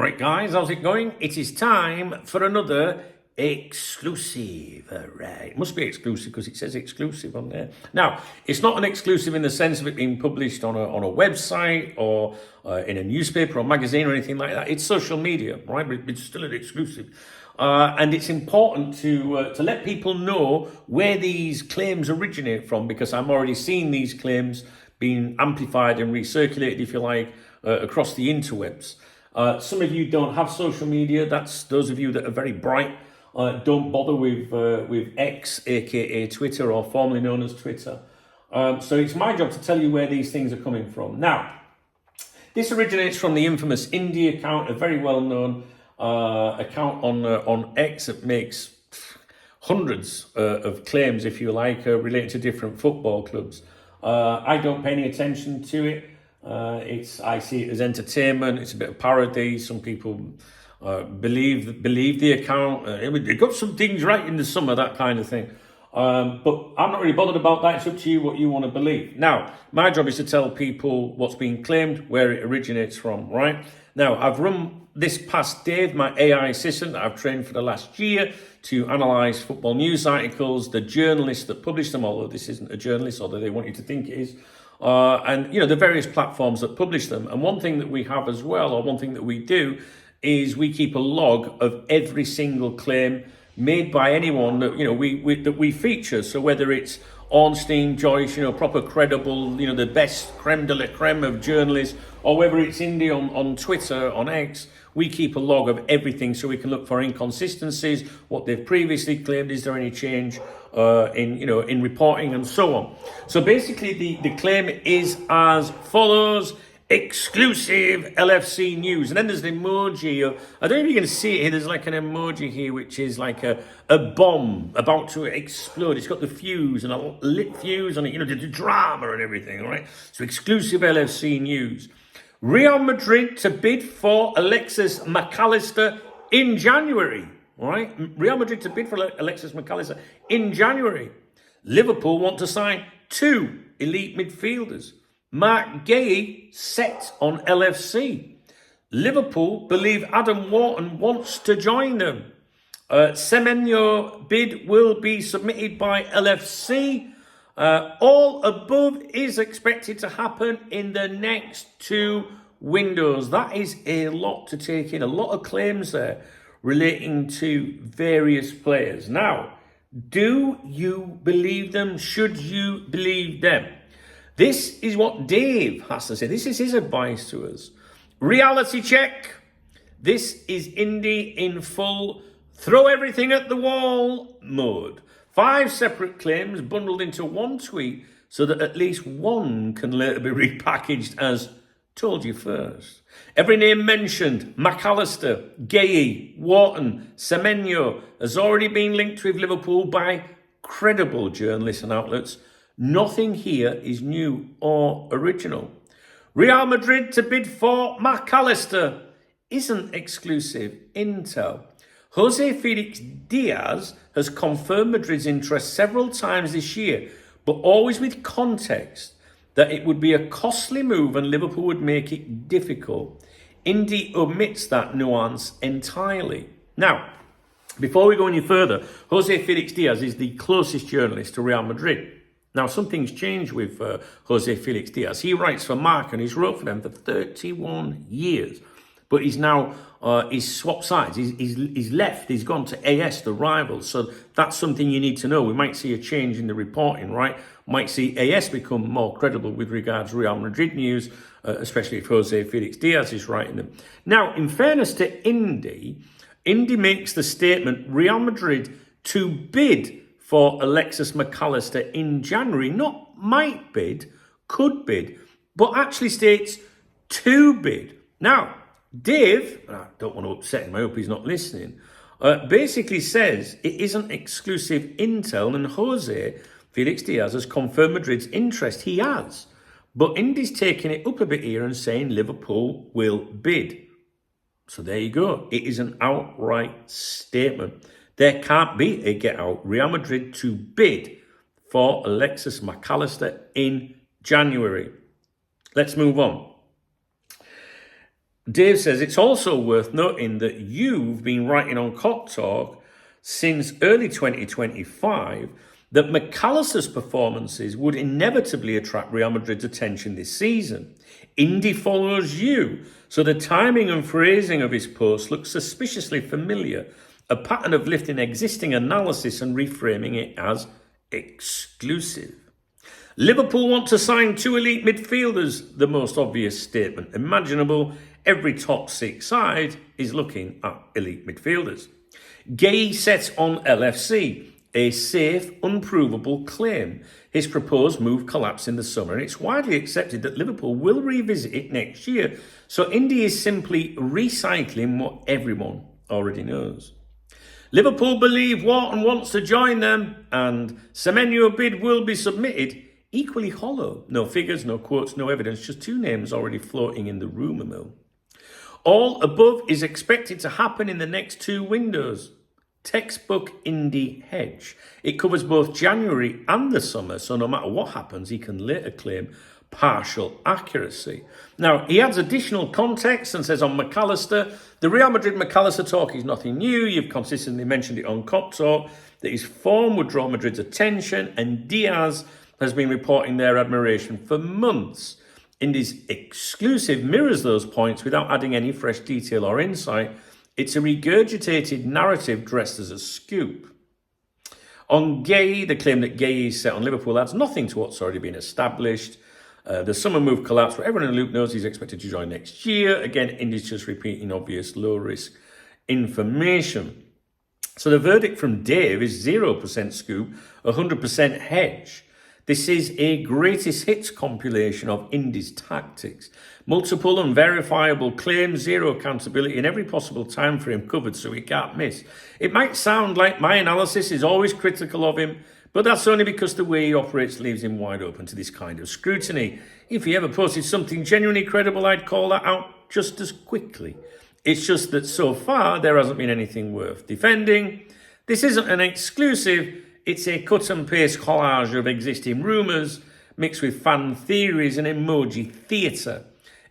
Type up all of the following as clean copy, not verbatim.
Right, guys, how's it going? It is time for another exclusive. Right, it must be exclusive because it says exclusive on there. Now, it's not an exclusive in the sense of it being published on a website or in a newspaper or magazine or anything like that. It's social media, right? But it's still an exclusive. And it's important to let people know where these claims originate from, because I'm already seeing these claims being amplified and recirculated, if you like, across the interwebs. Some of you don't have social media. That's those of you that are very bright. Don't bother with X, aka Twitter, or formerly known as Twitter. So it's my job to tell you where these things are coming from. Now, this originates from the infamous Indie account, a very well-known account on X that makes hundreds of claims, if you like, related to different football clubs. I don't pay any attention to it. I see it as entertainment. It's a bit of parody. Some people believe the account. It got some things right in the summer, that kind of thing. But I'm not really bothered about that. It's up to you what you want to believe. Now, my job is to tell people what's being claimed, where it originates from, right? Now, I've run this past Dave, my AI assistant that I've trained for the last year, to analyse football news articles, the journalists that publish them, although this isn't a journalist, although they want you to think it is. And, the various platforms that publish them. And one thing that we have as well, or one thing that we do, is we keep a log of every single claim made by anyone that, that we feature. So whether it's Ornstein, Joyce, proper credible, the best creme de la creme of journalists, or whether it's Indie on Twitter, on X, we keep a log of everything so we can look for inconsistencies, what they've previously claimed, is there any change in reporting, and so on. So basically the claim is as follows: exclusive LFC news. And then there's an emoji of, I don't know if you can see it here, there's like an emoji here which is like a bomb about to explode. It's got the fuse and a lit fuse on it, the drama and everything, all right? So exclusive LFC news. Real Madrid to bid for Alexis McAllister in January, all right? Real Madrid to bid for Alexis McAllister in January. Liverpool want to sign 2 elite midfielders. Mark Gay set on LFC. Liverpool believe Adam Wharton wants to join them. Semenyo bid will be submitted by LFC. All above is expected to happen in the next 2 windows. That is a lot to take in, a lot of claims there relating to various players. Now, do you believe them? Should you believe them? This is what Dave has to say. This is his advice to us. Reality check. This is Indie in full throw everything at the wall mode. 5 separate claims bundled into one tweet so that at least one can later be repackaged as told you first. Every name mentioned, McAllister, Gay, Wharton, Semenyo, has already been linked with Liverpool by credible journalists and outlets. Nothing here is new or original. Real Madrid to bid for McAllister isn't exclusive intel. Jose Felix Diaz has confirmed Madrid's interest several times this year, but always with context that it would be a costly move and Liverpool would make it difficult. Indy omits that nuance entirely. Now, before we go any further, Jose Felix Diaz is the closest journalist to Real Madrid. Now, something's changed with Jose Felix Diaz. He writes for Marca and he's wrote for them for 31 years. But he's now, he's swapped sides. He's left. He's gone to AS, the rivals. So that's something you need to know. We might see a change in the reporting, right? Might see AS become more credible with regards to Real Madrid news, especially if Jose Felix Diaz is writing them. Now, in fairness to Indy makes the statement Real Madrid to bid for Alexis McAllister in January, not might bid, could bid, but actually states to bid. Now, Dave, I don't want to upset him, I hope he's not listening, basically says it isn't exclusive intel and Jose Felix Diaz has confirmed Madrid's interest. He has. But Indy's taking it up a bit here and saying Liverpool will bid. So there you go. It is an outright statement. There can't be a get out. Real Madrid to bid for Alexis McAllister in January. Let's move on. Dave says it's also worth noting that you've been writing on Cock Talk since early 2025 that McAllister's performances would inevitably attract Real Madrid's attention this season. Indy follows you, so the timing and phrasing of his post looks suspiciously familiar, a pattern of lifting existing analysis and reframing it as exclusive. Liverpool want to sign 2 elite midfielders, the most obvious statement imaginable. Every top 6 side is looking at elite midfielders. Gay sets on LFC, a safe, unprovable claim. His proposed move collapsed in the summer, and it's widely accepted that Liverpool will revisit it next year. So Indy is simply recycling what everyone already knows. Liverpool believe Wharton wants to join them, and Semenyo bid will be submitted. Equally hollow. No figures, no quotes, no evidence, just 2 names already floating in the rumour mill. All above is expected to happen in the next 2 windows. Textbook Indy hedge. It covers both January and the summer, so no matter what happens, he can later claim partial accuracy. Now, he adds additional context and says on McAllister, the Real Madrid McAllister talk is nothing new. You've consistently mentioned it on Cop Talk, that his form would draw Madrid's attention, and Diaz has been reporting their admiration for months. Indy's exclusive mirrors those points without adding any fresh detail or insight. It's a regurgitated narrative dressed as a scoop. On Gay, the claim that Gay is set on Liverpool adds nothing to what's already been established. The summer move collapsed, but everyone in the loop knows he's expected to join next year. Again, Indy's just repeating obvious low-risk information. So the verdict from Dave is 0% scoop, 100% hedge. This is a greatest hits compilation of Indy's tactics. Multiple and verifiable claims, 0 accountability, in every possible time frame covered so he can't miss. It might sound like my analysis is always critical of him, but that's only because the way he operates leaves him wide open to this kind of scrutiny. If he ever posted something genuinely credible, I'd call that out just as quickly. It's just that so far there hasn't been anything worth defending. This isn't an exclusive. It's a cut and paste collage of existing rumours mixed with fan theories and emoji theatre.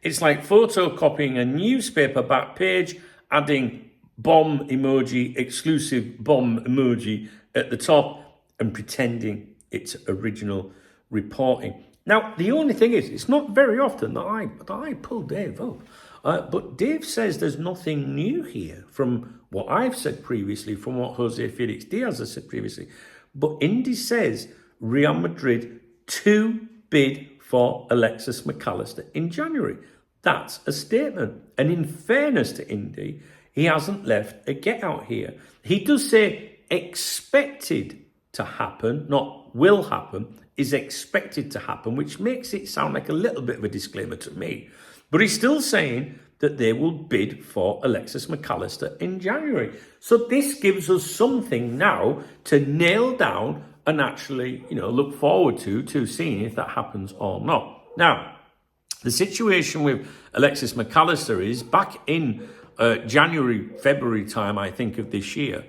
It's like photocopying a newspaper back page, adding bomb emoji, exclusive bomb emoji at the top, and pretending it's original reporting. Now, the only thing is, it's not very often that I pull Dave up. But Dave says there's nothing new here from what I've said previously, from what Jose Felix Diaz has said previously. But Indy says Real Madrid to bid for Alexis McAllister in January. That's a statement. And in fairness to Indy, he hasn't left a get out here. He does say expected to happen, not will happen, is expected to happen, which makes it sound like a little bit of a disclaimer to me. But he's still saying that they will bid for Alexis McAllister in January. So this gives us something now to nail down and actually, look forward to seeing if that happens or not. Now, the situation with Alexis McAllister is back in January, February time, I think, of this year.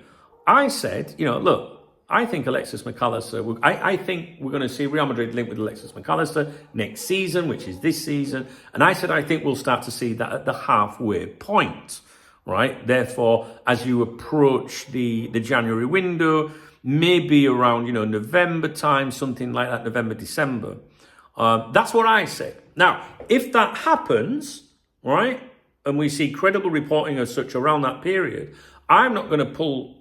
I said, look, I think Alexis McAllister, I think we're going to see Real Madrid linked with Alexis McAllister next season, which is this season. And I said, I think we'll start to see that at the halfway point, right? Therefore, as you approach the January window, maybe around, November time, something like that, November, December. That's what I said. Now, if that happens, right, and we see credible reporting as such around that period, I'm not going to pull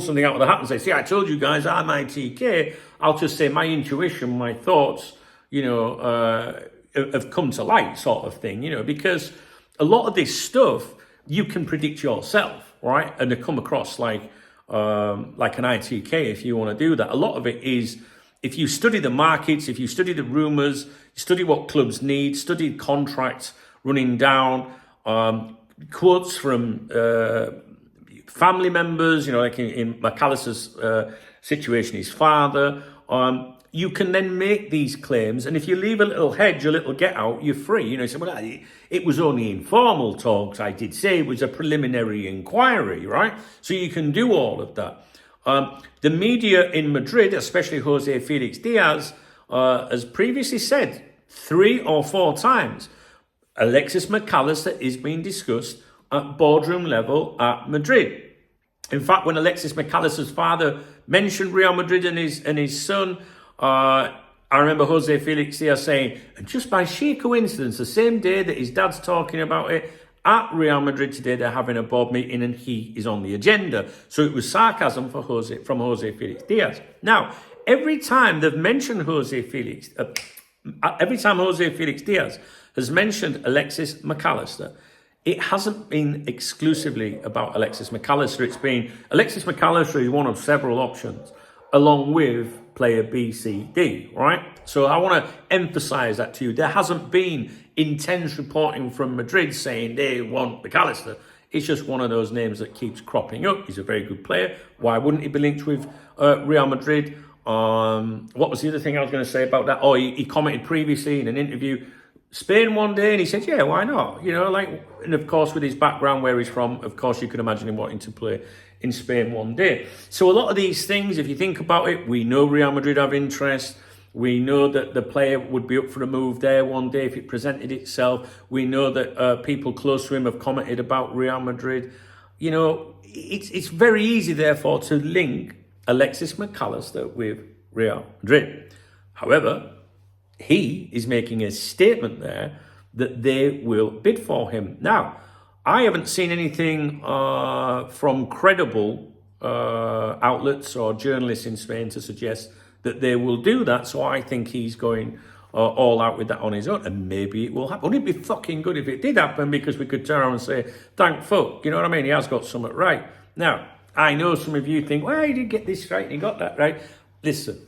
something out of the hat and say, see, I told you guys, I'm ITK. I'll just say my intuition, my thoughts, have come to light sort of thing, because a lot of this stuff you can predict yourself, right? And to come across like an ITK if you want to do that. A lot of it is, if you study the markets, if you study the rumours, study what clubs need, study contracts running down, quotes from family members, like in McAllister's situation, his father, you can then make these claims. And if you leave a little hedge, a little get out, you're free. You say, well, it was only informal talks. I did say it was a preliminary inquiry, right? So you can do all of that. The media in Madrid, especially Jose Felix Diaz, has previously said 3 or 4 times, Alexis McAllister is being discussed at boardroom level at Madrid. In fact, when Alexis McAllister's father mentioned Real Madrid and his son, I remember Jose Felix Diaz saying, and just by sheer coincidence, the same day that his dad's talking about it, at Real Madrid today, they're having a board meeting and he is on the agenda. So it was sarcasm from Jose Felix Diaz. Now, every time they've mentioned Jose Felix Diaz has mentioned Alexis McAllister, it hasn't been exclusively about Alexis McAllister. It's been Alexis McAllister is one of several options, along with player B, C, D, right? So I want to emphasise that to you. There hasn't been intense reporting from Madrid saying they want McAllister. It's just one of those names that keeps cropping up. He's a very good player. Why wouldn't he be linked with Real Madrid? What was the other thing I was going to say about that? Oh, he commented previously in an interview, Spain one day, and he said, yeah, why not? You know, like, and of course, with his background, where he's from, of course, you can imagine him wanting to play in Spain one day. So a lot of these things, if you think about it, we know Real Madrid have interest. We know that the player would be up for a move there one day if it presented itself. We know that people close to him have commented about Real Madrid. You know, it's very easy, therefore, to link Alexis McAllister with Real Madrid. However, he is making a statement there that they will bid for him. Now, I haven't seen anything from credible outlets or journalists in Spain to suggest that they will do that. So I think he's going all out with that on his own. And maybe it will happen. Wouldn't it be fucking good if it did happen? Because we could turn around and say, thank fuck. You know what I mean? He has got something right. Now, I know some of you think, well, he did get this right and he got that right. Listen.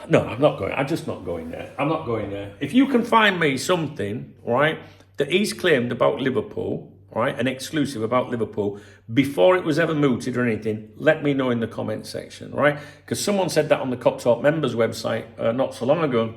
No, I'm not going. I'm just not going there. I'm not going there. If you can find me something, right, that he's claimed about Liverpool, right, an exclusive about Liverpool, before it was ever mooted or anything, let me know in the comment section, right? Because someone said that on the Cop Talk members website not so long ago.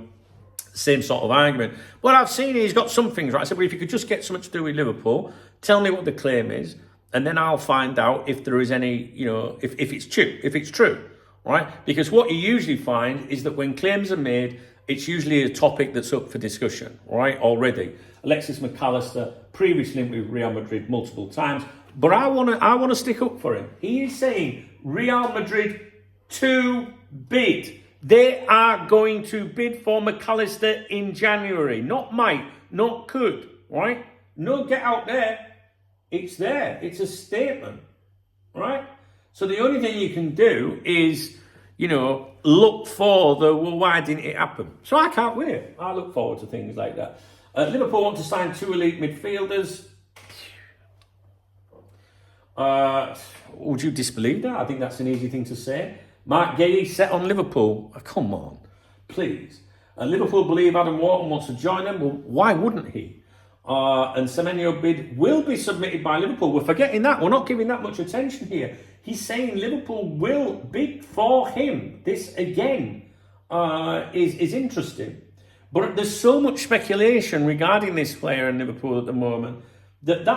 Same sort of argument. Well, I've seen he's got some things right. I said, well, if you could just get something to do with Liverpool, tell me what the claim is, and then I'll find out if there is any, you know, if it's true. Right? Because what you usually find is that when claims are made, it's usually a topic that's up for discussion, right? Already. Alexis McAllister, previously linked with Real Madrid multiple times, but I want to stick up for him. He is saying Real Madrid to bid. They are going to bid for McAllister in January. Not might, not could, right? No get out there. It's there. It's a statement, right? So the only thing you can do is, you know, look for well, why didn't it happen? So I can't wait. I look forward to things like that. Liverpool want to sign 2 elite midfielders. Would you disbelieve that? I think that's an easy thing to say. Mark Gay set on Liverpool. Oh, come on, please. Liverpool believe Adam Wharton wants to join them. Well, why wouldn't he? And Semenyo bid will be submitted by Liverpool. We're forgetting that. We're not giving that much attention here. He's saying Liverpool will bid for him. This, again, is interesting. But there's so much speculation regarding this player in Liverpool at the moment that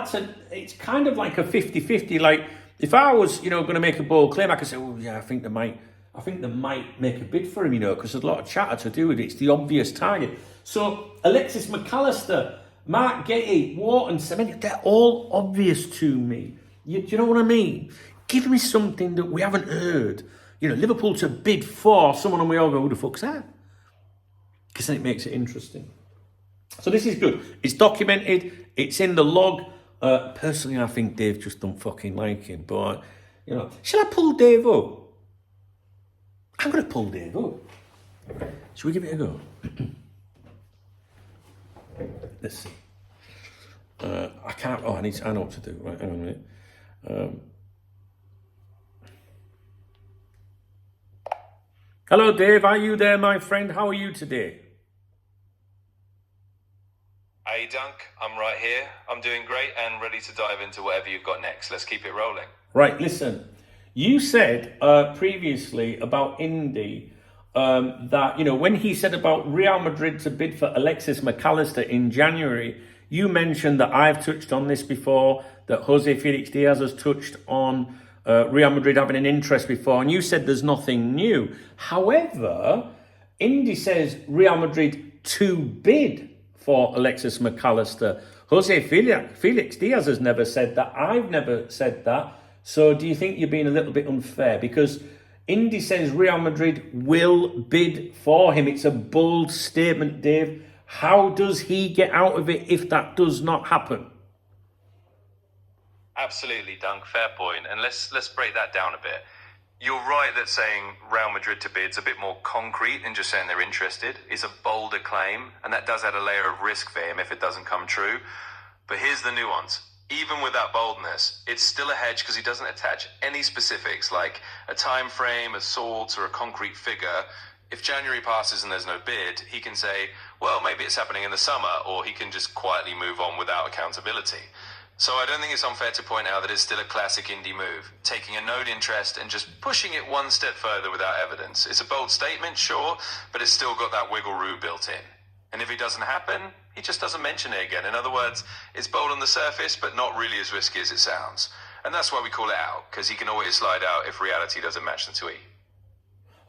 it's kind of like a 50-50. Like, if I was, you know, going to make a bold claim, I could say, oh, yeah, I think they might make a bid for him, you know, because there's a lot of chatter to do with it. It's the obvious target. So, Alexis McAllister, Mark Getty, Wharton, Semenyo, they're all obvious to me. Do you know what I mean? Give me something that we haven't heard. You know, Liverpool to bid for someone and we all go, who the fuck's that? Because then it makes it interesting. So this is good. It's documented. It's in the log. Personally, I think Dave just don't fucking like him. But, you know, shall I pull Dave up? I'm going to pull Dave up. Shall we give it a go? Let's see. I can't. Oh, I know what to do. Right, hang on a minute. Hello, Dave. Are you there, my friend? How are you today? Hey, Dunk. I'm right here. I'm doing great and ready to dive into whatever you've got next. Let's keep it rolling. Right. Listen, you said previously about Indy that, you know, when he said about Real Madrid to bid for Alexis McAllister in January, you mentioned that I've touched on this before, that Jose Felix Diaz has touched on Real Madrid having an interest before, and you said there's nothing new. However, Indy says Real Madrid to bid for Alexis McAllister. Jose Felix Diaz has never said that. I've never said that. So do you think you're being a little bit unfair? Because Indy says Real Madrid will bid for him. It's a bold statement, Dave. How does he get out of it if that does not happen? Absolutely, Dunk. Fair point. And let's break that down a bit. You're right that saying Real Madrid to bid's a bit more concrete than just saying they're interested. It's a bolder claim, and that does add a layer of risk for him if it doesn't come true. But here's the nuance. Even with that boldness, it's still a hedge because he doesn't attach any specifics like a time frame, a sort, or a concrete figure. If January passes and there's no bid, he can say, well, maybe it's happening in the summer, or he can just quietly move on without accountability. So I don't think it's unfair to point out that it's still a classic Indy move, taking a known interest and just pushing it one step further without evidence. It's a bold statement, sure, but it's still got that wiggle room built in. And if it doesn't happen, he just doesn't mention it again. In other words, it's bold on the surface, but not really as risky as it sounds. And that's why we call it out, because he can always slide out if reality doesn't match the tweet.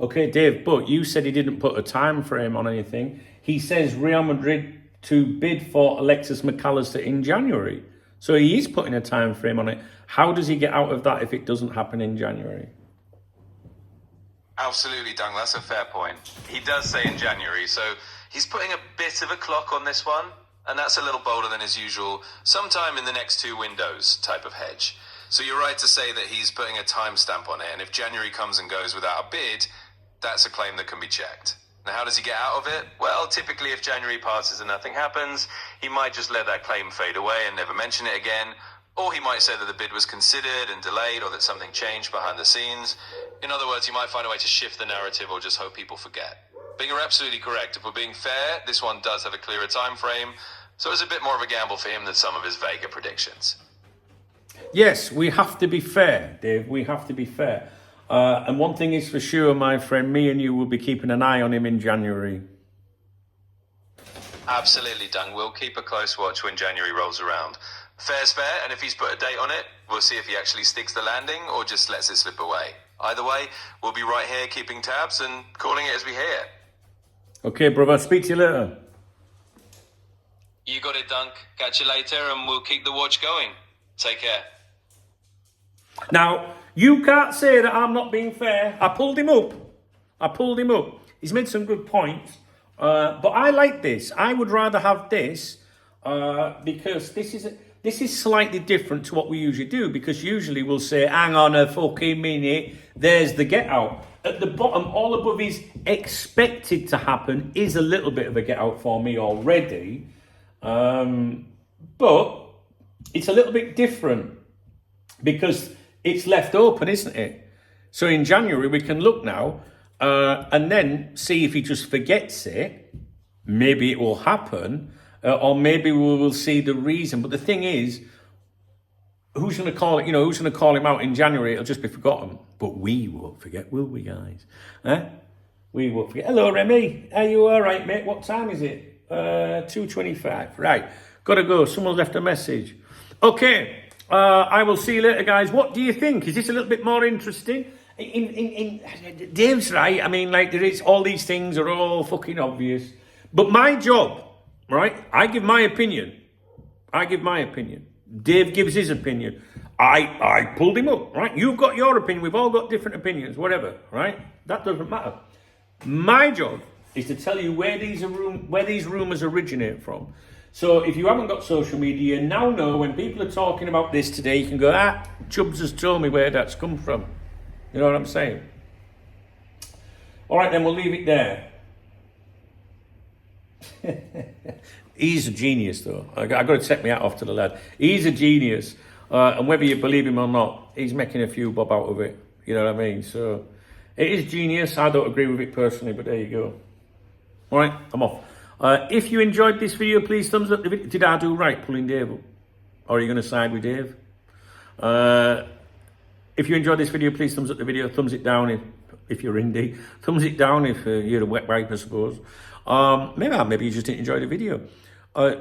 Okay, Dave, but you said he didn't put a time frame on anything. He says Real Madrid to bid for Alexis McAllister in January. So he is putting a time frame on it. How does he get out of that if it doesn't happen in January? Absolutely, Dung. That's a fair point. He does say in January, so he's putting a bit of a clock on this one, and that's a little bolder than his usual, sometime in the next 2 windows type of hedge. So you're right to say that he's putting a timestamp on it, and if January comes and goes without a bid, that's a claim that can be checked. Now, how does he get out of it? Well, typically if January passes and nothing happens, he might just let that claim fade away and never mention it again, or he might say that the bid was considered and delayed, or that something changed behind the scenes. In other words, he might find a way to shift the narrative or just hope people forget. But you're absolutely correct. If we're being fair, this one does have a clearer time frame, so it's a bit more of a gamble for him than some of his vaguer predictions. Yes, we have to be fair, Dave. We have to be fair. And one thing is for sure, my friend, me and you will be keeping an eye on him in January. Absolutely, Dung. We'll keep a close watch when January rolls around. Fair's fair, and if he's put a date on it, we'll see if he actually sticks the landing or just lets it slip away. Either way, we'll be right here keeping tabs and calling it as we hear it. Okay, brother. Speak to you later. You got it, Dunk. Catch you later, and we'll keep the watch going. Take care. Now, you can't say that I'm not being fair. I pulled him up. He's made some good points. But I like this. I would rather have this because this is slightly different to what we usually do. Because usually we'll say, hang on a fucking minute, there's the get out. At the bottom, all above is expected to happen is a little bit of a get out for me already. But it's a little bit different because it's left open, isn't it? So in January, we can look now and then see if he just forgets it. Maybe it will happen, or maybe we will see the reason. But the thing is, who's going to call it? Who's going to call him out in January? It'll just be forgotten. But we won't forget, will we, guys? We won't forget. Hello, Remy. Are you all right, mate? What time is it? 2:25. Right. Got to go. Someone left a message. Okay. I will see you later, guys. What do you think? Is this a little bit more interesting? In Dave's right. I mean, like, there is all these things are all fucking obvious. But my job, right? I give my opinion. Dave gives his opinion. I pulled him up, right? You've got your opinion. We've all got different opinions, whatever, right? That doesn't matter. My job is to tell you where these rumours originate from. So if you haven't got social media, you now know when people are talking about this today, you can go, Chubbs has told me where that's come from. You know what I'm saying? All right, then we'll leave it there. He's a genius, though. I've got to take my hat off to the lad. He's a genius. And whether you believe him or not, he's making a few bob out of it. You know what I mean? So it is genius. I don't agree with it personally, but there you go. All right, I'm off. If you enjoyed this video, please thumbs up the video. Did I do right pulling Dave up? Or are you going to side with Dave? If you enjoyed this video, please thumbs up the video. Thumbs it down if you're indie. Thumbs it down if you're a wet wipe, I suppose. Maybe you just didn't enjoy the video.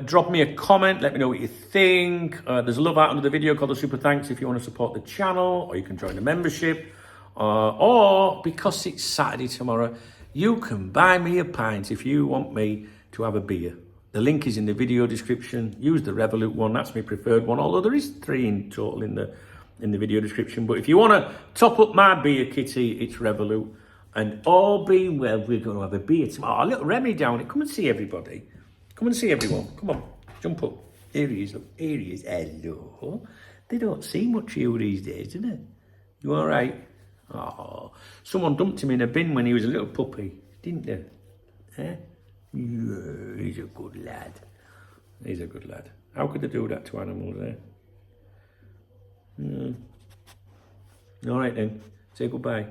Drop me a comment. Let me know what you think. There's a love out under the video called the Super Thanks if you want to support the channel. Or you can join the membership. Or, because it's Saturday tomorrow, you can buy me a pint if you want me to have a beer. The link is in the video description. Use the Revolut one, that's my preferred one, although there is 3 in total in the video description. But if you want to top up my beer kitty, it's Revolut. And all being well, we're going to have a beer tomorrow. Oh, little Remy down it. Come and see everybody. Come and see everyone. Come on, jump up. Here he is, look. Here he is. Hello. They don't see much of you these days, do they? You all right? Oh, someone dumped him in a bin when he was a little puppy, didn't they? Eh? Yeah, he's a good lad. He's a good lad. How could they do that to animals, eh? All right then. Say goodbye.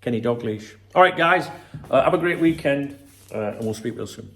Kenny Dogleash. All right, guys. Have a great weekend, and we'll speak real soon.